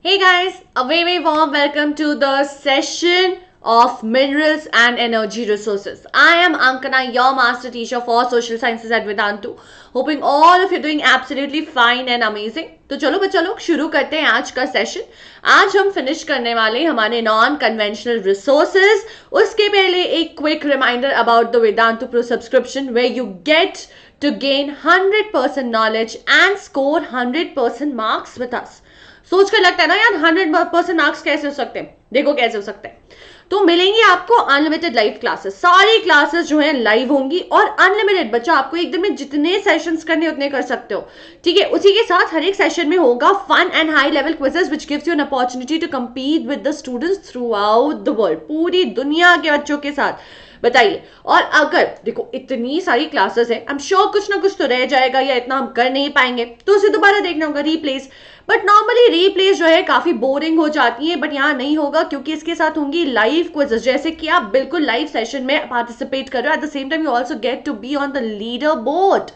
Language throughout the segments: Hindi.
Hey guys, a very warm welcome to the session of Minerals and Energy Resources. I am Ankana, your master teacher for Social Sciences at Vedantu. Hoping all of you doing absolutely fine and amazing. तो चलो बच्चा लोग शुरू करते हैं आज का सेशन. आज हम फिनिश करने वाले हमारे नॉन कन्वेंशनल रिसोर्सेज. उसके पहले एक quick reminder about the Vedantu pro subscription where you get to gain 100% knowledge and score 100% marks with us. सोच कर लगता है ना यार 100% मार्क्स कैसे हो सकते हैं. देखो कैसे हो सकते हैं. तो मिलेंगी आपको अनलिमिटेड लाइव क्लासेस. सारी क्लासेस जो है लाइव होंगी और अनलिमिटेड. बच्चा आपको एक दिन में जितने सेशंस करने उतने कर सकते हो. ठीक है. उसी के साथ हर एक सेशन में होगा fun and high level quizzes which gives you an opportunity to compete with the students throughout the world. पूरी दुनिया के बच्चों के साथ. बताइए. और अगर देखो इतनी सारी क्लासेस है, आई एम श्योर कुछ ना कुछ तो रह जाएगा या इतना हम कर नहीं पाएंगे तो उसे दोबारा देखना होगा रीप्लेस. बट नॉर्मली रीप्लेस जो है काफी बोरिंग हो जाती है. बट यहाँ नहीं होगा क्योंकि इसके साथ होंगी लाइव क्विजेस. जैसे कि आप बिल्कुल लाइव सेशन में पार्टिसिपेट कर रहे हो. At the same time you also get to be on the leaderboard.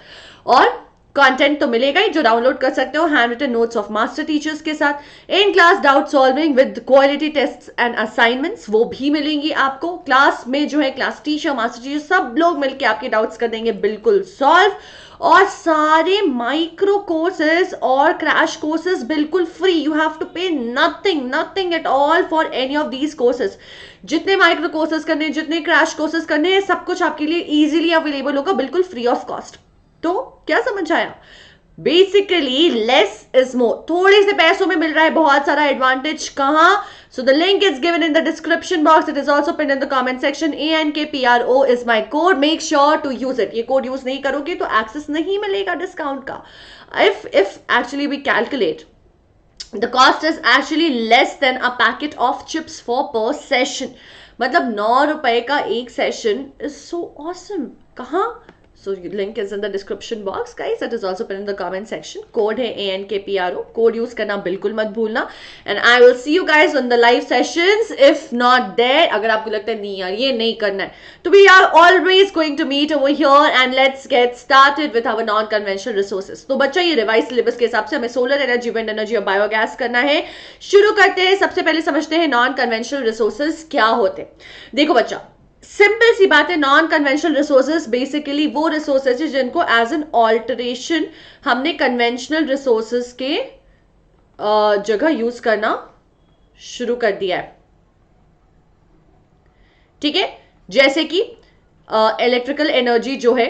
और कंटेंट तो मिलेगा ही जो डाउनलोड कर सकते हो handwritten notes of master teachers के साथ. In class doubt solving with quality tests and assignments वो भी मिलेंगी आपको. क्लास में जो है क्लास टीचर मास्टर टीचर सब लोग मिलकर आपके डाउट्स कर देंगे बिल्कुल सॉल्व. और सारे माइक्रो कोर्सेज और क्रैश कोर्सेज बिल्कुल फ्री. यू हैव टू पे nothing at all for any of these courses. जितने माइक्रो कोर्सेज करने हैं, जितने क्रैश कोर्सेज करने हैं, सब कुछ आपके लिए इजीली अवेलेबल होगा बिल्कुल फ्री ऑफ कॉस्ट. तो क्या समझ आया? Basically less is more. थोड़े से पैसों में मिल रहा है बहुत सारा एडवांटेज. कहां? So the link is given in the description box. It is also pinned in the comment section. ANKPRO is my code. Make sure to use it. ये कोड यूज नहीं करोगे तो एक्सेस नहीं मिलेगा डिस्काउंट का. If actually we calculate, the cost is actually less than a packet of chips for per session. मतलब 9 रुपए का एक सेशन is so awesome. कहाँ? So link is in the description box guys. That is also pinned in the comment section. Code है ANKPRO. Code use करना बिल्कुल मत भूलना. And I will see you guys on the live sessions. If not there, अगर आपको लगता है नहीं यार ये नहीं करना है, तो we are always going to meet over here and let's get started with our non-conventional resources. तो बच्चा ये रिवाइज सिलेबस के हिसाब से हमें सोलर एनर्जी, विंड एनर्जी और बायोगैस करना है. शुरू करते हैं. सबसे पहले समझते हैं नॉन कन्वेंशनल रिसोर्सेज क्या होते हैं. देखो बच्चा सिंपल सी बात है. नॉन कन्वेंशनल रिसोर्सेज बेसिकली वो रिसोर्सेज है जिनको एज एन ऑल्टरेशन हमने कन्वेंशनल रिसोर्सेज के जगह यूज करना शुरू कर दिया है. ठीक है. जैसे कि इलेक्ट्रिकल एनर्जी जो है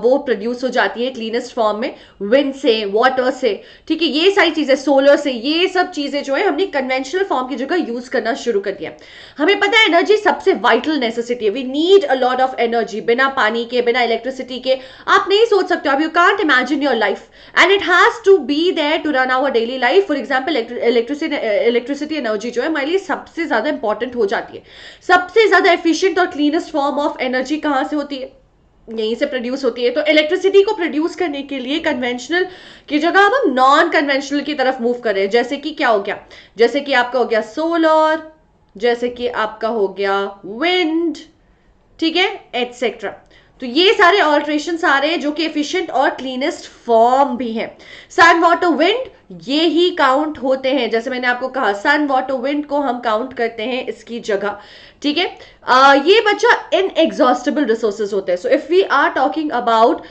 वो प्रोड्यूस हो जाती है क्लीनेस्ट फॉर्म में विंड से, वाटर से. ठीक है. ये सारी चीजें, सोलर से, ये सब चीजें जो है हमने कन्वेंशनल फॉर्म की जगह यूज करना शुरू कर दिया. हमें पता है एनर्जी सबसे वाइटल नेसेसिटी है. We need a lot of energy. बिना पानी के, बिना इलेक्ट्रिसिटी के आप नहीं सोच सकते हो. You can't imagine your life and it has to be there to run our daily life. For example electricity energy जो है हमारे लिए सबसे ज्यादा इंपॉर्टेंट हो जाती है. सबसे ज्यादा एफिशिएंट और क्लीनेस्ट फॉर्म ऑफ एनर्जी कहां से होती है? यहीं से प्रोड्यूस होती है. तो इलेक्ट्रिसिटी को प्रोड्यूस करने के लिए कन्वेंशनल की जगह अब हम नॉन कन्वेंशनल की तरफ मूव कर रहे हैं. जैसे कि क्या हो गया? जैसे कि आपका हो गया सोलर, जैसे कि आपका हो गया विंड. ठीक है. एटसेट्रा. तो ये सारे ऑल्ट्रेशन आ रहे हैं जो कि एफिशिएंट और क्लीनेस्ट फॉर्म भी हैं. सन, वाटर, विंड ये ही काउंट होते हैं. जैसे मैंने आपको कहा सन, वाटर, विंड को हम काउंट करते हैं इसकी जगह. ठीक है. ये बच्चा इनएग्जॉस्टिबल रिसोर्सेज होते हैं. So if we are talking about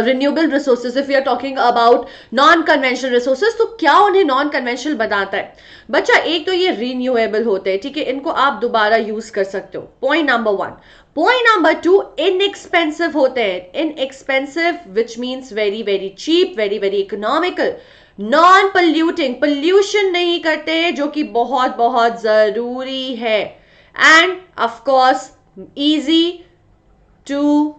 renewable resources, if we are talking about non conventional resources, तो क्या उन्हें नॉन कन्वेंशनल बनाता है? बच्चा एक तो ये रिन्यूएबल होते हैं. ठीक है. इनको आप दोबारा यूज कर सकते हो. Point number 1. Point number 2, inexpensive होते हैं. Inexpensive which means very very cheap, very very economical. Non polluting, pollution नहीं करते जो कि बहुत बहुत जरूरी है. And of course easy to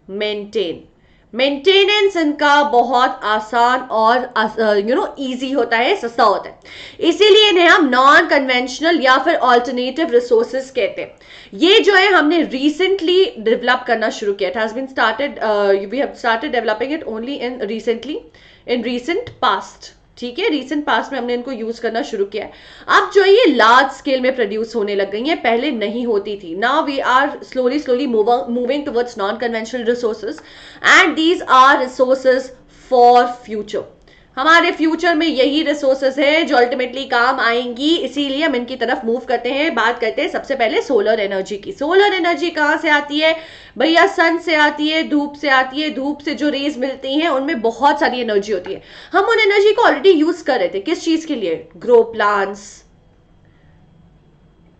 maintain. Maintenance इनका बहुत आसान और इजी होता है, सस्ता होता है. इसीलिए इन्हें हम नॉन कन्वेंशनल या फिर ऑल्टरनेटिव रिसोर्सेज कहते हैं. ये जो है हमने रिसेंटली डेवलप करना शुरू किया. It has been started, we have started developing it only in recent past. ठीक है. रिसेंट पास्ट में हमने इनको यूज करना शुरू किया है. अब जो ये लार्ज स्केल में प्रोड्यूस होने लग गई है, पहले नहीं होती थी. Now we are slowly moving towards non conventional resources and these are resources for future. हमारे फ्यूचर में यही रिसोर्सेज है जो अल्टीमेटली काम आएंगी, इसीलिए हम इनकी तरफ मूव करते हैं। बात करते हैं सबसे पहले सोलर एनर्जी की। सोलर एनर्जी कहाँ से आती है भैया? सन से आती है, धूप से आती है। धूप से जो रेज मिलती हैं उनमें बहुत सारी एनर्जी होती है। हम उन एनर्जी को ऑलरेडी यूज कर रहे थे। किस चीज के लिए? Grow plants,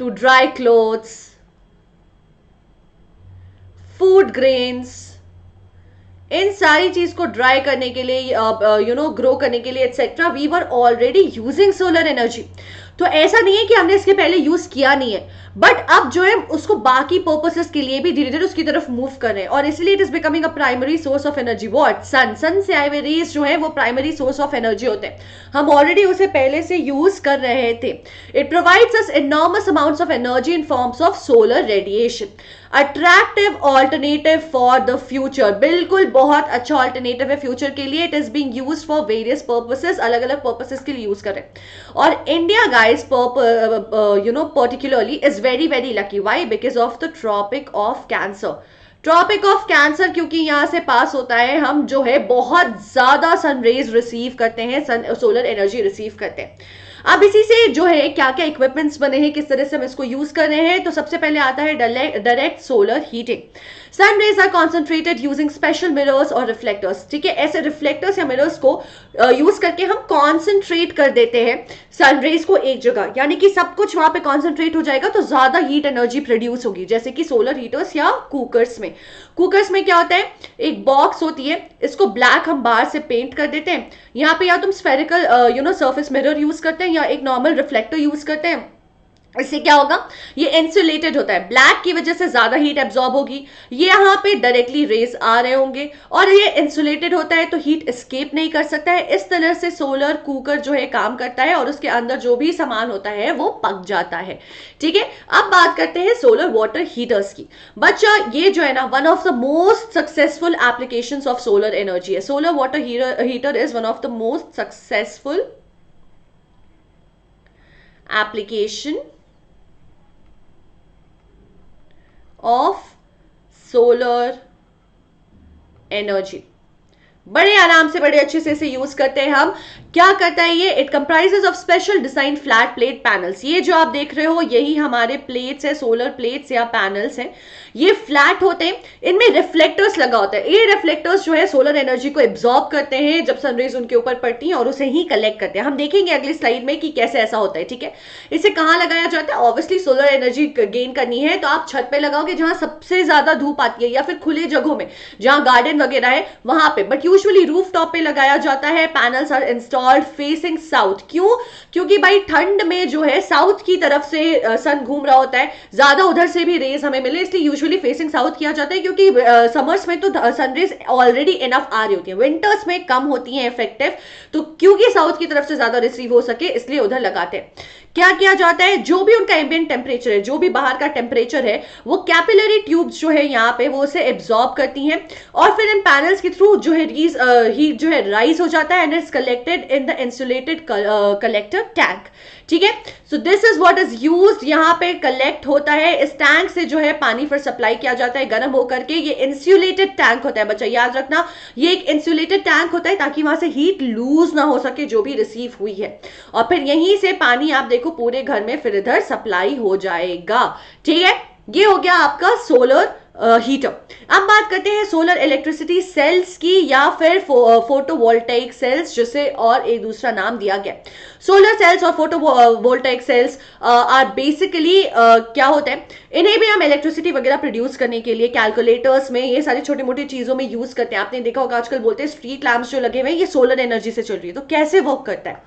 to dry clothes, food grains, इन सारी चीज को ड्राई करने के लिए, ग्रो करने के लिए etcetera, we were already using solar energy. तो ऐसा नहीं है कि हमने इसके पहले यूज किया नहीं है, बट अब जो है उसको बाकी पर्पसेस के लिए भी धीरे धीरे उसकी तरफ मूव कर रहे हैं, और इसलिए it is becoming a primary source of energy. What? Sun से आए हुए रेज जो है वो प्राइमरी सोर्स ऑफ एनर्जी होते हैं। हम ऑलरेडी उसे पहले से यूज कर रहे थे। It provides us enormous amounts of energy in forms of solar radiation. Attractive alternative for the future, बिल्कुल बहुत अच्छा ऑल्टरनेटिव है फ्यूचर के लिए। It is being used for various purposes, अलग अलग पर्पसेस के लिए यूज करें। और India guys particularly is very very lucky. Why? Because of the tropic of cancer. Tropic of cancer क्योंकि यहां से पास होता है, हम जो है बहुत ज्यादा सन रेज रिसीव करते हैं, सोलर एनर्जी रिसीव करते हैं। अब इसी से जो है क्या क्या इक्विपमेंट्स बने हैं, किस तरह से हम इसको यूज कर रहे हैं, तो सबसे पहले आता है direct solar heating. Sun rays are concentrated using special mirrors और रिफ्लेक्टर्स। ठीक है, ऐसे रिफ्लेक्टर्स या मिरर्स को यूज करके हम कॉन्सेंट्रेट कर देते हैं सन रेज को एक जगह, यानी कि सब कुछ वहां पे कॉन्सेंट्रेट हो जाएगा, तो ज्यादा हीट एनर्जी प्रोड्यूस होगी। जैसे कि सोलर हीटर्स या कुकर्स में। कुकर्स में क्या होता है, एक बॉक्स होती है, इसको ब्लैक हम बाहर से पेंट कर देते हैं। यहाँ पे या तुम स्फेरिकल सर्फेस मिरर यूज करते हैं या एक नॉर्मल रिफ्लेक्टर यूज करते हैं। इससे क्या होगा, ये इंसुलेटेड होता है, ब्लैक की वजह से ज्यादा हीट एब्जॉर्ब होगी, ये यहाँ पे डायरेक्टली रेज आ रहे होंगे, और ये इंसुलेटेड होता है तो हीट एस्केप नहीं कर सकता है। इस तरह से सोलर कुकर जो है काम करता है, और उसके अंदर जो भी सामान होता है वो पक जाता है। ठीक है, अब बात करते हैं सोलर वाटर हीटर्स की। बच्चा ये जो है ना, one of the most successful applications of solar energy है। Solar water heater is one of the most successful application of solar energy. बड़े आराम से, बड़े अच्छे से इसे यूज करते हैं हम। क्या करता है ये? It comprises of special design flat plate panels. ये जो आप देख रहे हो यही हमारे प्लेट्स है, सोलर प्लेट्स या पैनल्स हैं। ये फ्लैट होते हैं, इनमें रिफ्लेक्टर्स लगा होता है। ये रिफ्लेक्टर्स जो है सोलर एनर्जी को एब्जॉर्ब करते हैं जब सनरेज उनके ऊपर पड़ती है, और उसे ही कलेक्ट करते हैं। हम देखेंगे अगली स्लाइड में कि कैसे ऐसा होता है। ठीक है, इसे कहाँ लगाया जाता है? ऑब्वियसली सोलर एनर्जी गेन करनी है तो आप छत पे लगाओगे जहां सबसे ज्यादा धूप आती है, या फिर खुले जगहों में जहां गार्डन वगैरह है वहां पे, बट यूजुअली रूफ टॉप पे लगाया जाता है। Panels are installed facing south. क्यों? क्योंकि भाई ठंड में जो है साउथ की तरफ से सन घूम रहा होता है, ज्यादा उधर से भी रेज हमें मिले, इसलिए यूजुअली फेसिंग साउथ किया जाता है। क्योंकि समर्स में तो सनरेज ऑलरेडी इनफ आ रही होती है, विंटर्स में कम होती है इफेक्टिव, तो क्योंकि साउथ की तरफ से ज्यादा रिसीव हो सके इसलिए उधर लगाते हैं। क्या किया जाता है, जो भी उनका एम्बिएंट टेम्परेचर है, जो भी बाहर का टेम्परेचर है, वो कैपिलरी ट्यूब्स जो है यहाँ पे वो उसे एब्जॉर्ब करती हैं, और फिर इन पैनल्स के थ्रू जो है हीट जो है राइज हो जाता है, and it's collected in the insulated collector tank. ठीक है, so this is what is used. यहाँ पे कलेक्ट होता है, इस टैंक से जो है पानी फिर सप्लाई किया जाता है गर्म होकर के। ये इंसुलेटेड टैंक होता है बच्चा, याद रखना, ये एक इंसुलेटेड टैंक होता है ताकि वहां से हीट लूज ना हो सके जो भी रिसीव हुई है, और फिर यहीं से पानी आप देखो पूरे घर में फिर इधर सप्लाई हो जाएगा। ठीक है, ये हो गया आपका सोलर हीटर। अब बात करते हैं सोलर इलेक्ट्रिसिटी सेल्स की, या फिर फोटोवोल्टेइक सेल्स, जिसे और एक दूसरा नाम दिया गया। सोलर सेल्स और फोटोवोल्टेइक सेल्स आर बेसिकली क्या होता है, इन्हें भी हम इलेक्ट्रिसिटी वगैरह प्रोड्यूस करने के लिए कैलकुलेटर्स में, ये सारी छोटी मोटी चीजों में यूज करते हैं। आपने देखा होगा आजकल बोलते हैं स्ट्रीट लैंप्स जो लगे हुए हैं ये सोलर एनर्जी से चल रही है। तो कैसे वर्क करता है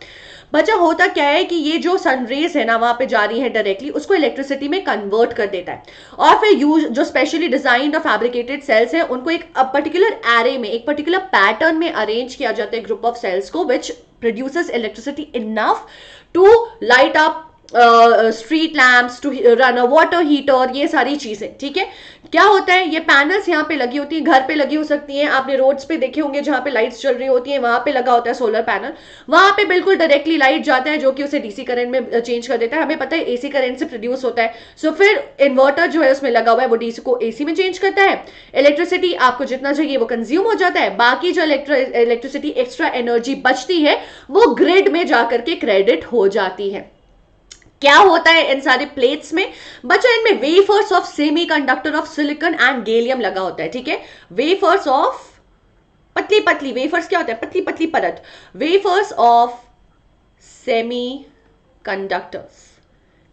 बच्चा? होता क्या है कि ये जो सनरेज है ना वहां पे जा रही है डायरेक्टली, उसको इलेक्ट्रिसिटी में कन्वर्ट कर देता है, और फिर जो स्पेशली डिजाइन्ड और फैब्रिकेटेड सेल्स हैं उनको एक पर्टिकुलर एरे में, एक पर्टिकुलर पैटर्न में अरेंज किया जाता है, ग्रुप ऑफ सेल्स को, which produces electricity enough to light up street lamps, to run a water heater, ये सारी चीजें, ठीक है। क्या होता है, ये पैनल्स यहाँ पे लगी होती है, घर पे लगी हो सकती हैं, आपने रोड्स पे देखे होंगे जहां पे लाइट्स चल रही होती हैं, वहां पे लगा होता है सोलर पैनल, वहां पे बिल्कुल डायरेक्टली लाइट जाता है जो कि उसे डीसी करंट में चेंज कर देता है। हमें पता है एसी करंट से प्रोड्यूस होता है, सो फिर इन्वर्टर जो है उसमें लगा हुआ है वो डीसी को एसी में चेंज करता है। इलेक्ट्रिसिटी आपको जितना चाहिए वो कंज्यूम हो जाता है, बाकी जो इलेक्ट्रिसिटी एक्स्ट्रा एनर्जी बचती है वो ग्रिड में जाकर के क्रेडिट हो जाती है। क्या होता है इन सारे प्लेट्स में बच्चों, इनमें wafers of semi conductor of silicon and gallium लगा होता है, ठीक है। वेफर्स ऑफ पतली पतली, वेफर्स क्या होता है, पतली पतली परत, वेफर्स ऑफ सेमी कंडक्टर्स,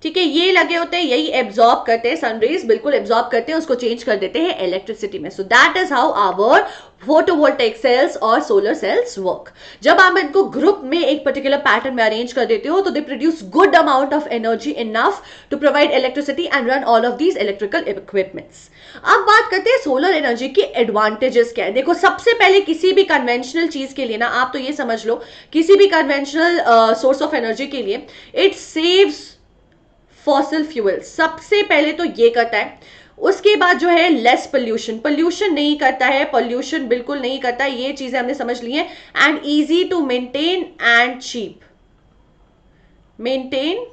ठीक है, ये लगे होते हैं, यही एब्जॉर्ब करते हैं सनरेज, बिल्कुल एब्जॉर्ब करते हैं, उसको चेंज कर देते हैं इलेक्ट्रिसिटी में। So that is how our photovoltaic cells और सोलर सेल्स वर्क। जब आप इनको ग्रुप में एक पर्टिकुलर पैटर्न में अरेंज कर देते हो तो they produce good amount of energy, enough to provide electricity and run all of these electrical equipments. अब बात करते हैं सोलर एनर्जी की एडवांटेजेस क्या है। देखो, सबसे पहले किसी भी कन्वेंशनल चीज के लिए ना, आप तो ये समझ लो, किसी भी कन्वेंशनल सोर्स ऑफ एनर्जी के लिए इट सेव्स फॉसिल फ्यूल, सबसे पहले तो ये करता है। उसके बाद जो है लेस पोल्यूशन, पोल्यूशन नहीं करता है, पोल्यूशन बिल्कुल नहीं करता है, ये चीजें हमने समझ ली है। And easy to maintain and cheap, maintain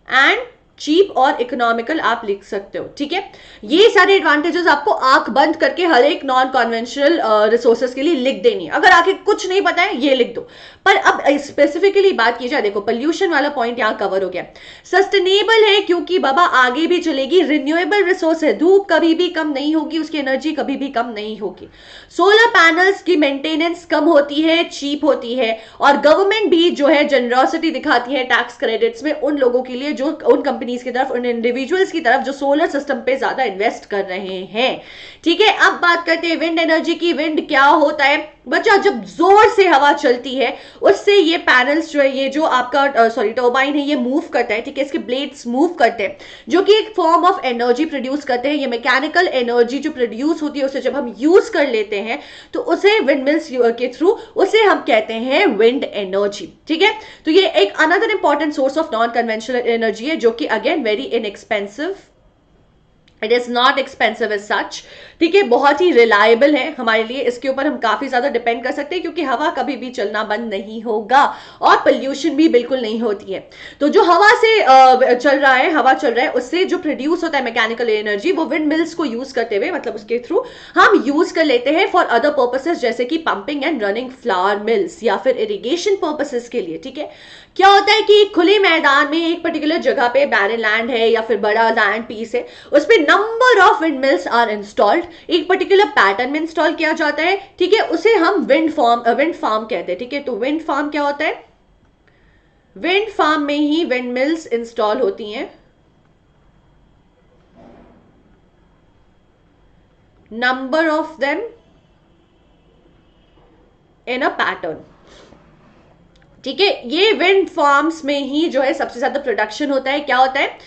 and cheap और इकोनॉमिकल आप लिख सकते हो, ठीक है। ये सारे एडवांटेजेस आपको आंख बंद करके हर एक नॉन कन्वेंशनल रिसोर्सेज के लिए लिख देनी है। अगर आगे कुछ नहीं पता है ये लिख दो। पर अब स्पेसिफिकली बात की जाए, देखो पोल्यूशन वाला पॉइंट यहां कवर हो गया। सस्टेनेबल है क्योंकि बाबा आगे भी चलेगी, रिन्यूएबल रिसोर्स है, धूप कभी भी कम नहीं होगी, उसकी एनर्जी कभी भी कम नहीं होगी। सोलर पैनल्स की मेंटेनेंस कम होती है, चीप होती है, और गवर्नमेंट भी जो है जनरॉसिटी दिखाती है टैक्स क्रेडिट्स में उन लोगों के लिए, जो उन कंपनीज की तरफ, उन इंडिविजुअल्स की तरफ जो सोलर सिस्टम पे ज्यादा इन्वेस्ट कर रहे हैं, ठीक है। अब बात करते हैं विंड एनर्जी की। विंड क्या होता है बच्चा, जब जोर से हवा चलती है उससे ये पैनल्स जो है, ये जो आपका टर्बाइन है, ये मूव करता है, ठीक है, इसके ब्लेड्स मूव करते हैं, जो कि एक फॉर्म ऑफ एनर्जी प्रोड्यूस करते हैं। ये मैकेनिकल एनर्जी जो प्रोड्यूस होती है उसे जब हम यूज कर लेते हैं तो उसे विंडमिल्स के थ्रू उसे हम कहते हैं विंड एनर्जी, ठीक है। तो ये एक another important source of non conventional energy है, जो कि again very inexpensive, it is not expensive as such, ठीक है, बहुत ही रिलायबल है हमारे लिए, इसके ऊपर हम काफी ज्यादा डिपेंड कर सकते हैं क्योंकि हवा कभी भी चलना बंद नहीं होगा और पोल्यूशन भी बिल्कुल नहीं होती है। तो जो हवा से चल रहा है, हवा चल रहा है, उससे जो प्रोड्यूस होता है मैकेनिकल एनर्जी, वो विंड मिल्स को यूज करते हुए, मतलब उसके थ्रू हम यूज कर लेते हैं फॉर अदर पर्पसेस, जैसे कि pumping and running flower mills या फिर इरिगेशन पर्पसेस के लिए, ठीक है। क्या होता है कि खुले मैदान में एक पर्टिकुलर जगह पे बैरन लैंड है या फिर बड़ा लैंड पीस है, उस पे number of wind mills are installed, एक पर्टिकुलर पैटर्न में इंस्टॉल किया जाता है, ठीक है, उसे हम विंड फार्म कहते हैं, ठीक है। तो विंड फार्म क्या होता है, विंड फार्म में ही विंड मिल्स इंस्टॉल होती हैं, number of them in a pattern, ठीक है। ये विंड फार्म्स में ही जो है सबसे ज्यादा प्रोडक्शन होता है। क्या होता है,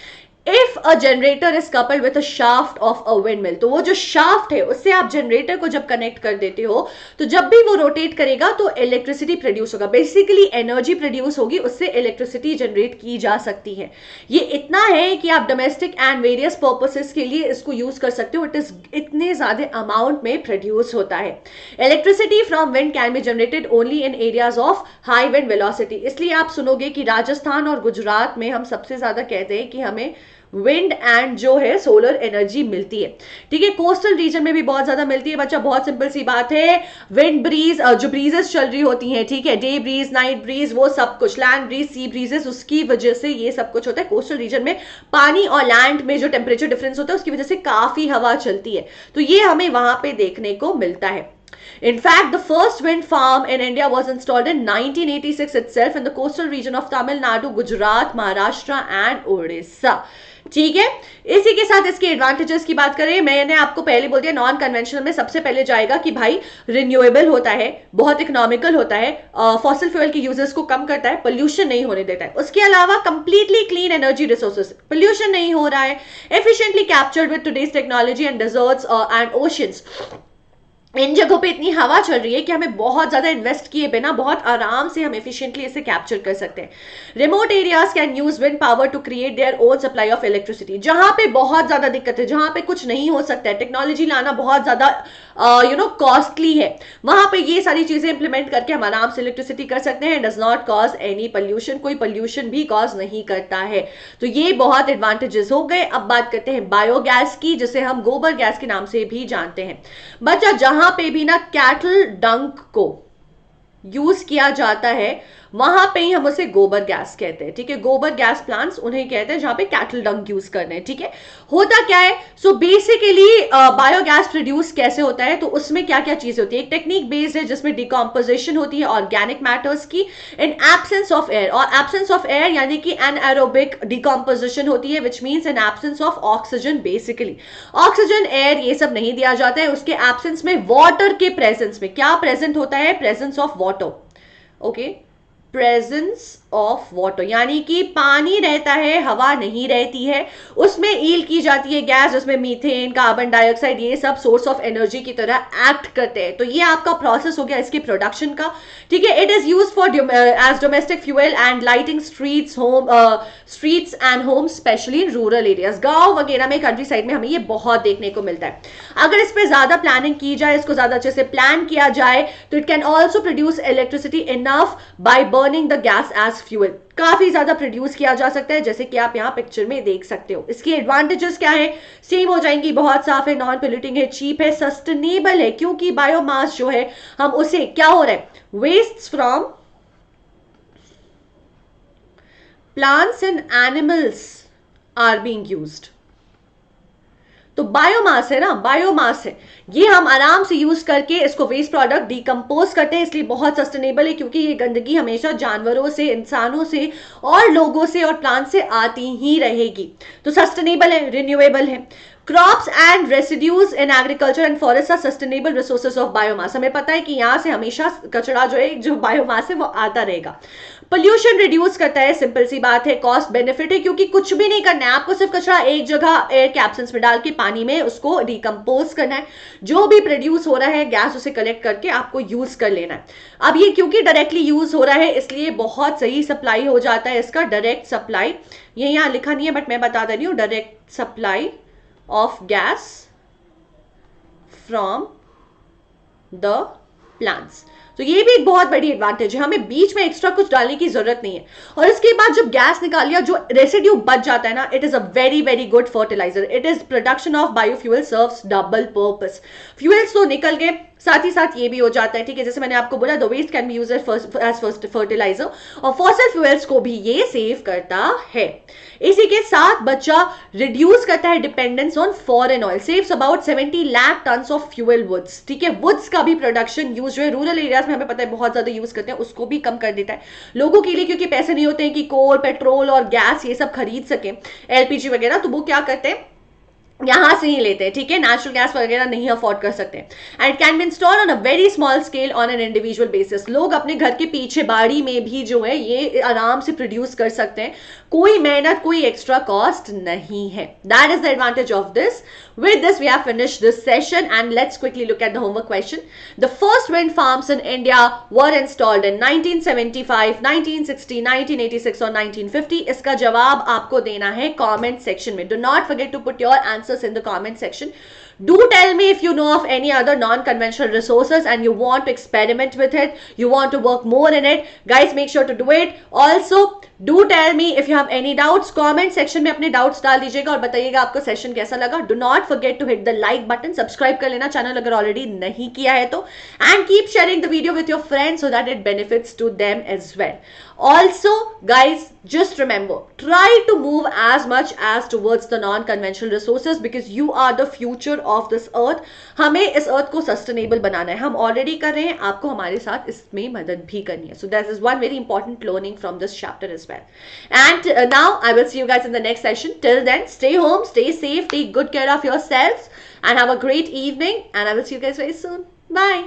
if a generator is coupled with a shaft of a wind mill, तो वो जो शाफ्ट है उससे आप जनरेटर को जब कनेक्ट कर देते हो तो जब भी वो रोटेट करेगा तो इलेक्ट्रिसिटी प्रोड्यूस होगा, बेसिकली एनर्जी प्रोड्यूस होगी, उससे इलेक्ट्रिसिटी जनरेट की जा सकती है। ये इतना है कि आप डोमेस्टिक एंड वेरियस पर्पसेस के लिए इसको यूज कर सकते हो, इट इज इतने ज्यादा अमाउंट में प्रोड्यूस होता है। Electricity from wind can be generated only in areas of high wind velocity, इसलिए आप सुनोगे कि राजस्थान और गुजरात में हम सबसे ज्यादा कहते हैं कि हमें विंड एंड जो है सोलर एनर्जी मिलती है, ठीक है। कोस्टल रीजन में भी बहुत ज्यादा मिलती है बच्चा, बहुत सिंपल सी बात है। विंड ब्रीज, जो ब्रीजेस चल रही होती हैं, ठीक है, डे ब्रीज, नाइट ब्रीज, वो सब कुछ, लैंड ब्रीज, सी ब्रीजेस, उसकी वजह से ये सब कुछ होता है। कोस्टल रीजन में पानी और लैंड में जो टेम्परेचर डिफरेंस होता है उसकी वजह से काफी हवा चलती है, तो ये हमें वहां पे देखने को मिलता है। In fact, the first wind farm in India was installed in 1986 itself in the coastal region of Tamil Nadu, Gujarat, Maharashtra and Odisha. ठीक है, इसी के साथ इसके एडवांटेजेस की बात करें, मैंने आपको पहले बोल दिया नॉन कन्वेंशनल में सबसे पहले जाएगा कि भाई रिन्यूएबल होता है, बहुत इकोनॉमिकल होता है, फॉसिल फ्यूल के यूजेस को कम करता है, पोल्यूशन नहीं होने देता है। उसके अलावा completely clean energy resources, pollution नहीं हो रहा है, efficiently captured with today's technology and deserts and oceans, इन जगहों पे इतनी हवा चल रही है कि हमें बहुत ज्यादा इन्वेस्ट किए बिना बहुत आराम से हम एफिशिएंटली इसे कैप्चर कर सकते हैं. Remote areas can use wind power to create their own supply of electricity. जहां पे बहुत ज्यादा दिक्कत है, जहां पे कुछ नहीं हो सकता है, टेक्नोलॉजी लाना बहुत ज्यादा कॉस्टली है, वहां पे ये सारी चीजें इंप्लीमेंट करके हम आराम से इलेक्ट्रिसिटी कर सकते हैं. Does not cause any pollution, कोई पोल्यूशन भी कॉज नहीं करता है. तो ये बहुत एडवांटेजेस हो गए. अब बात करते हैं बायोगैस की, जिसे हम गोबर गैस के नाम से भी जानते हैं. बच्चा, जहां पे भी ना कैटल डंक को यूज किया जाता है वहां पे ही हम उसे गोबर गैस कहते हैं. ठीक है, गोबर गैस प्लांट्स उन्हें कहते हैं जहां पे कैटल डंक यूज करते हैं. ठीक है, होता क्या है, सो बेसिकली बायोगैस प्रोड्यूस कैसे होता है, तो उसमें क्या क्या चीजें होती है. एक टेक्निक बेस्ड है जिसमें डिकम्पोजिशन होती है ऑर्गेनिक मैटर्स की इन एब्सेंस ऑफ एयर. और एब्सेंस ऑफ एयर यानी कि एनएरोबिक डिकम्पोजिशन होती है, which means in absence of oxygen. Basically oxygen, air, ये सब नहीं दिया जाता है. उसके एब्सेंस में वाटर के प्रेजेंस में क्या प्रेजेंट होता है, presence of water. Okay, presence of water यानी कि पानी रहता है, हवा नहीं रहती है. उसमें ईल की जाती है गैस, जिसमें मीथेन, कार्बन डाइऑक्साइड, ये सब सोर्स ऑफ एनर्जी की तरह एक्ट करते हैं. तो ये आपका प्रोसेस हो गया इसके प्रोडक्शन का. ठीक है, it is use for as domestic fuel and lighting streets and home, specially in rural areas. गांव वगैरह में, कंट्री साइड में हमें ये बहुत देखने को मिलता है. अगर इस पर ज्यादा प्लानिंग की जाए, इसको ज्यादा अच्छे से प्लान किया जाए, तो it can also produce electricity enough by burning the gas as fuel. काफी ज्यादा प्रोड्यूस किया जा सकता है, जैसे कि आप यहां पिक्चर में देख सकते हो. इसकी एडवांटेजेस क्या है, सेम हो जाएंगी. बहुत साफ है, नॉन पोल्यूटिंग है, चीप है, सस्टेनेबल है, क्योंकि बायोमास जो है हम उसे क्या हो रहा है, waste from plants and animals are being used. तो बायोमास है ना, बायोमास है, ये हम आराम से यूज करके इसको वेस्ट प्रोडक्ट डिकम्पोज करते हैं. इसलिए बहुत सस्टेनेबल है, क्योंकि ये गंदगी हमेशा जानवरों से, इंसानों से और लोगों से और प्लांट से आती ही रहेगी. तो सस्टेनेबल है, रिन्यूएबल है. Crops and residues in agriculture and forest are sustainable resources of biomass. हमें पता है कि यहां से हमेशा कचरा जो है, जो बायोमास है, वो आता रहेगा. पोल्यूशन रिड्यूस करता है, सिंपल सी बात है. कॉस्ट बेनिफिट है, क्योंकि कुछ भी नहीं करना है आपको, सिर्फ कचरा एक जगह एयर कैप्सूल्स में डाल के पानी में उसको डिकम्पोज करना है. जो भी प्रोड्यूस हो रहा है गैस, उसे कलेक्ट करके आपको यूज कर लेना है. अब ये क्योंकि डायरेक्टली यूज हो रहा है, इसलिए बहुत सही सप्लाई हो जाता है इसका. डायरेक्ट सप्लाई, ये यहां लिखा नहीं है बट मैं बता दे रही हूं, direct supply of gas from the plants. तो ये भी एक बहुत बड़ी एडवांटेज है, हमें बीच में एक्स्ट्रा कुछ डालने की जरूरत नहीं है. और इसके बाद जब गैस निकाल लिया, जो रेसिड्यू बच जाता है ना, it is a very very good fertilizer. It is production of biofuel serves double purpose. Fuels तो निकल गए, साथ ही साथ ये भी हो जाता है. ठीक है, जैसे मैंने आपको बोला, the waste can be used as fertilizer. और फॉसिल फ्यूल्स को भी ये सेव करता है. इसी के साथ बच्चा रिड्यूस करता है dependence on foreign oil, saves about 70 lakh tons of fuel woods. ठीक है, वुड्स का भी प्रोडक्शन यूज जो है रूरल एरियाज में हमें पता है बहुत ज्यादा यूज करते हैं, उसको भी कम कर देता है लोगों के लिए, क्योंकि पैसे नहीं होते हैं कि कोल, पेट्रोल और गैस ये सब खरीद सके, एलपीजी वगैरह. तो वो क्या करते हैं, यहां से ही लेते हैं. ठीक है, नेचुरल गैस वगैरह नहीं अफोर्ड कर सकते. And it can be install on a very small scale on an individual basis. लोग अपने घर के पीछे बाड़ी में भी जो है ये आराम से प्रोड्यूस कर सकते हैं, कोई मेहनत, कोई एक्स्ट्रा कॉस्ट नहीं है. That is the advantage of this. With this, we have finished this session, and let's quickly look at the homework question. The first wind farms in India were installed in 1975, 1960, 1986 or 1950. इसका जवाब आपको देना है comment section में. Do not forget to put your answers in the comment section. Do tell me if you know of any other non-conventional resources and you want to experiment with it, you want to work more in it. Guys, make sure to do it. Also, do tell me if you have any doubts. Comment section में अपने doubts डाल दीजिएगा और बताइएगा आपको सेशन कैसा लगा. Do not forget to hit the like button. Subscribe कर लेना चैनल अगर ऑलरेडी नहीं किया है तो. And keep sharing the video with your friends so that it benefits to them as well. Also, guys, just remember, try to move as much as towards the non-conventional resources because you are the future of this earth. हमें इस earth को sustainable बनाना है. हम already कर रहे हैं, आपको हमारे साथ इसमें मदद भी करनी है. So that is one very important learning from this chapter as well. And now I will see you guys in the next session. Till then, stay home, stay safe, take good care of yourselves, and have a great evening. And I will see you guys very soon. Bye.